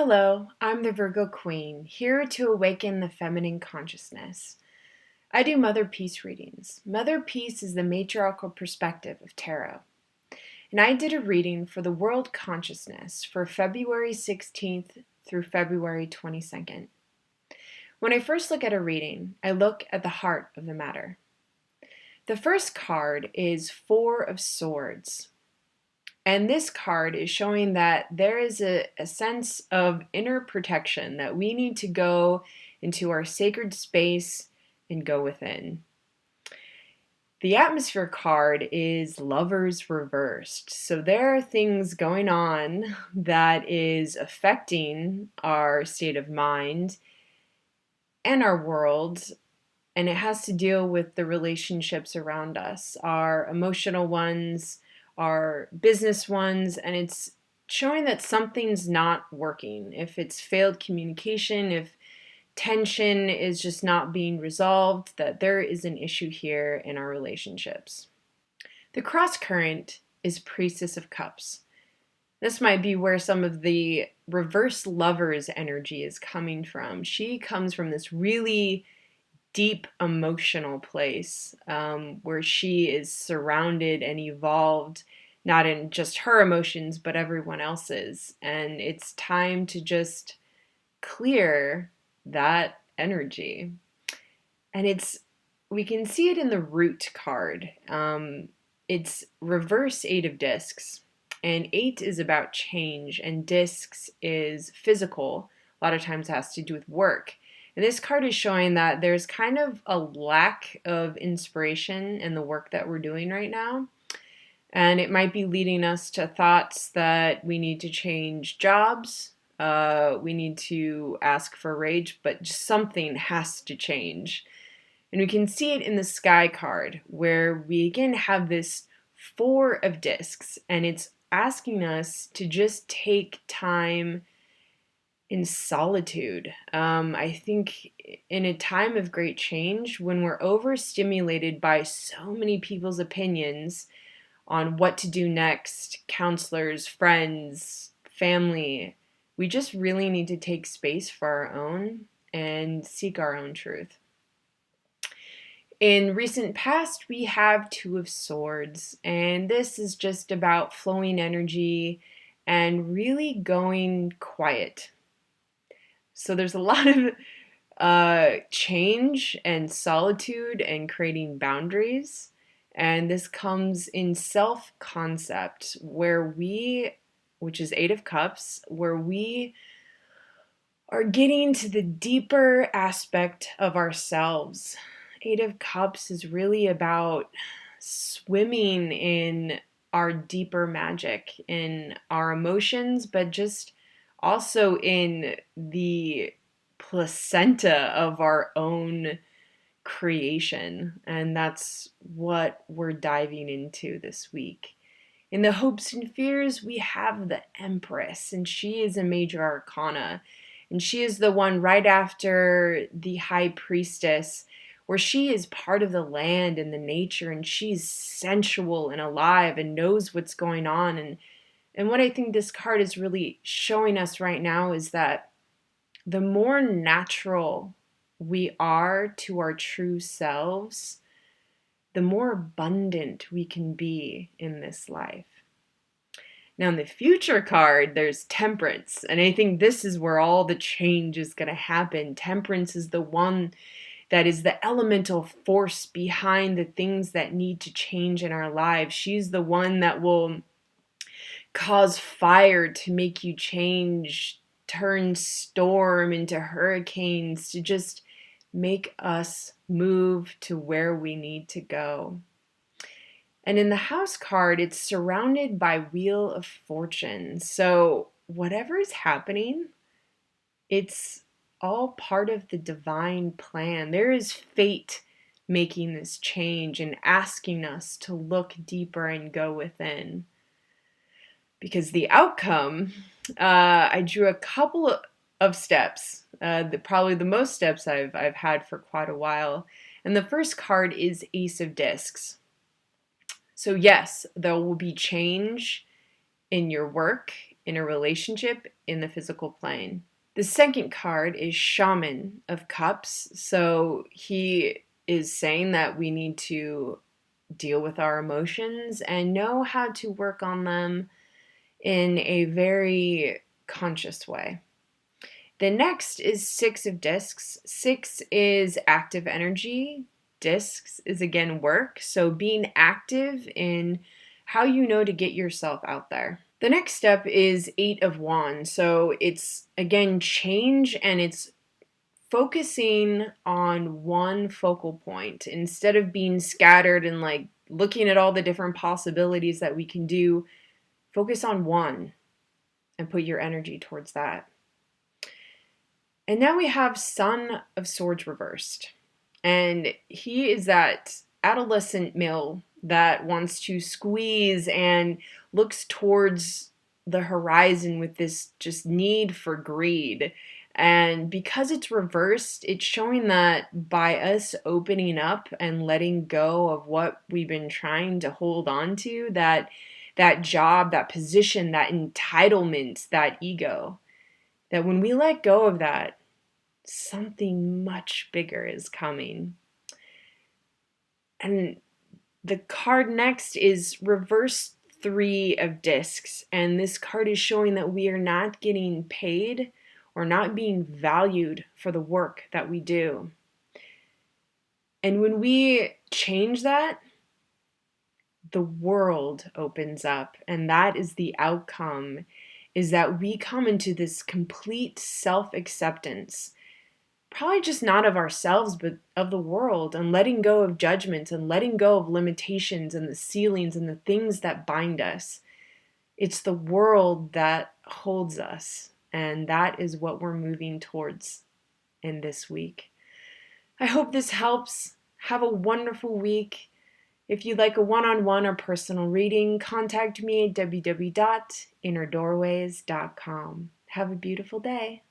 Hello, I'm the Virgo Queen, here to awaken the feminine consciousness. I do Mother Peace readings. Mother Peace is the matriarchal perspective of tarot. And I did a reading for the world consciousness for February 16th through February 22nd. When I first look at a reading, I look at the heart of the matter. The first card is Four of Swords. And this card is showing that there is a sense of inner protection, that we need to go into our sacred space and go within. The atmosphere card is Lovers reversed. So there are things going on that is affecting our state of mind and our world. And it has to deal with the relationships around us, our emotional ones, our business ones, and it's showing that something's not working. If it's failed communication, if tension is just not being resolved, that there is an issue here in our relationships. The cross current is Priestess of Cups. This might be where some of the reverse lovers energy is coming from. She comes from this really deep emotional place where she is surrounded and evolved, not in just her emotions, but everyone else's. And it's time to just clear that energy. And we can see it in the root card. It's reverse Eight of Discs. And 8 is about change, and discs is physical. A lot of times it has to do with work. And this card is showing that there's kind of a lack of inspiration in the work that we're doing right now. And it might be leading us to thoughts that we need to change jobs, we need to ask for a raise, but just something has to change. And we can see it in the Sky card, where we again have this Four of Discs, and it's asking us to just take time in solitude. I think in a time of great change, when we're overstimulated by so many people's opinions on what to do next, counselors, friends, family, we just really need to take space for our own and seek our own truth. In recent past, we have Two of Swords, and this is just about flowing energy and really going quiet. So there's a lot of change and solitude and creating boundaries. And this comes in self-concept, which is Eight of Cups, where we are getting to the deeper aspect of ourselves. Eight of Cups is really about swimming in our deeper magic, in our emotions, but just also in the placenta of our own creation. And that's what we're diving into this week. In the hopes and fears, we have the Empress, and she is a major arcana. And she is the one right after the High Priestess, where she is part of the land and the nature, and she's sensual and alive and knows what's going on. And what I think this card is really showing us right now is that the more natural we are to our true selves, the more abundant we can be in this life. Now, in the future card, there's Temperance, and I think this is where all the change is going to happen. Temperance is the one that is the elemental force behind the things that need to change in our lives. She's the one that will cause fire to make you change, turn storm into hurricanes, to just make us move to where we need to go. And in the House card, it's surrounded by Wheel of Fortune. So whatever is happening, it's all part of the divine plan. There is fate making this change and asking us to look deeper and go within. Because the outcome, I drew a couple of steps, probably the most steps I've had for quite a while. And the first card is Ace of Discs. So yes, there will be change in your work, in a relationship in the physical plane. The second card is Shaman of Cups. So he is saying that we need to deal with our emotions and know how to work on them in a very conscious way. The next is Six of Discs. Six is active energy. Discs is again work. So being active in how you know to get yourself out there. The next step is Eight of Wands. So it's again change, and it's focusing on one focal point instead of being scattered and like looking at all the different possibilities that we can do. Focus on one and put your energy towards that. And now we have Son of Swords reversed. And he is that adolescent male that wants to squeeze and looks towards the horizon with this just need for greed. And because it's reversed, it's showing that by us opening up and letting go of what we've been trying to hold on to, that job, that position, that entitlement, that ego, that when we let go of that, something much bigger is coming. And the card next is reverse Three of Discs. And this card is showing that we are not getting paid or not being valued for the work that we do. And when we change that, the world opens up. And that is the outcome, is that we come into this complete self-acceptance. Probably just not of ourselves, but of the world, and letting go of judgments and letting go of limitations and the ceilings and the things that bind us. It's the world that holds us, and that is what we're moving towards in this week. I hope this helps. Have a wonderful week. If you'd like a one-on-one or personal reading, contact me at www.innerdoorways.com. Have a beautiful day.